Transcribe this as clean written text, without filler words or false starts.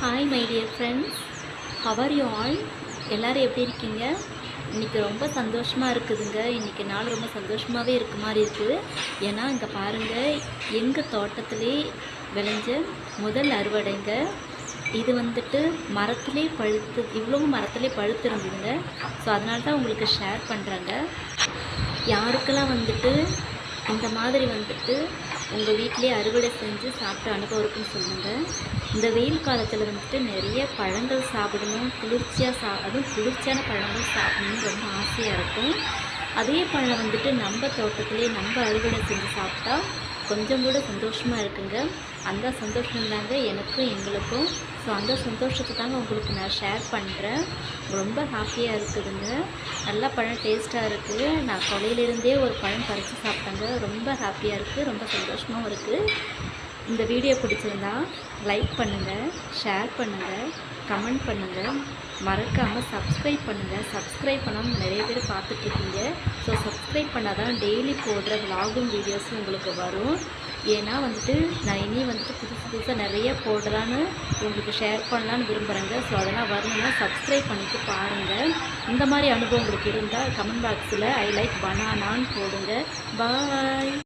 Hi my dear friends, how are you all? எல்லோரும் எப்படி இருக்கீங்க? இன்றைக்கி ரொம்ப சந்தோஷமாக இருக்குதுங்க. இன்றைக்கி நாள் ரொம்ப சந்தோஷமாகவே இருக்க மாதிரி இருக்குது. ஏன்னா இங்கே பாருங்கள், எங்கள் தோட்டத்திலே விளைஞ்ச முதல் அறுவடைங்க. இது வந்துட்டு மரத்திலே பழுத்து, இவ்வளவு மரத்திலே பழுத்து இருந்ததுங்க. ஸோ அதனால தான் உங்களுக்கு ஷேர் பண்ணுறேங்க. யாருக்கெல்லாம் வந்துட்டு இந்த மாதிரி வந்துட்டு உங்கள் வீட்டிலே அறுவடை செஞ்சு சாப்பிட்ட அனுபவம் இருக்குன்னு சொல்லுங்கள். இந்த வெயில் காலத்தில் வந்துட்டு நிறைய பழங்கள் சாப்பிடணும், அதுவும் குளிர்ச்சியான பழங்கள் சாப்பிடணும்னு ரொம்ப ஆசையாக இருக்கும். அதே பழம் வந்துட்டு நம்ம தோட்டத்திலே நம்ம அறுவடை செஞ்சு சாப்பிட்டா கொஞ்சம் கூட சந்தோஷமாக இருக்குங்க. அந்த சந்தோஷம் தாங்க எனக்கும் எங்களுக்கும். ஸோ அந்த சந்தோஷத்தை தாங்க உங்களுக்கு நான் ஷேர் பண்ணுறேன். ரொம்ப ஹாப்பியாக இருக்குதுங்க. நல்லா பழம் டேஸ்ட்டாக இருக்குது. நான் கொலையிலேருந்தே ஒரு பழம் பறித்து சாப்பிட்டேங்க. ரொம்ப ஹாப்பியாக இருக்குது, ரொம்ப சந்தோஷமாகவும் இருக்குது. இந்த வீடியோ பிடிச்சிருந்தா லைக் பண்ணுங்கள், ஷேர் பண்ணுங்கள், கமெண்ட் பண்ணுங்கள், மறக்காமல் சப்ஸ்கிரைப் பண்ணுங்கள். சப்ஸ்கிரைப் பண்ணாமல் நிறைய பேர் பார்த்துட்ருக்கீங்க. ஸோ சப்ஸ்கிரைப் பண்ணால் தான் டெய்லி போடுற விலாகும் வீடியோஸும் உங்களுக்கு வரும். ஏன்னா வந்துட்டு நான் இனி வந்துட்டு புதுசாக நிறைய போடலான்னு உங்களுக்கு ஷேர் பண்ணலான்னு விரும்புகிறேங்க. ஸோ அதெல்லாம் வரணும்னா சப்ஸ்கிரைப் பண்ணிவிட்டு பாருங்கள். இந்த மாதிரி அனுபவம் உங்களுக்கு இருந்தால் கமெண்ட் பாக்ஸில் ஐ லைக் பனானான்னு போடுங்க. பாய்.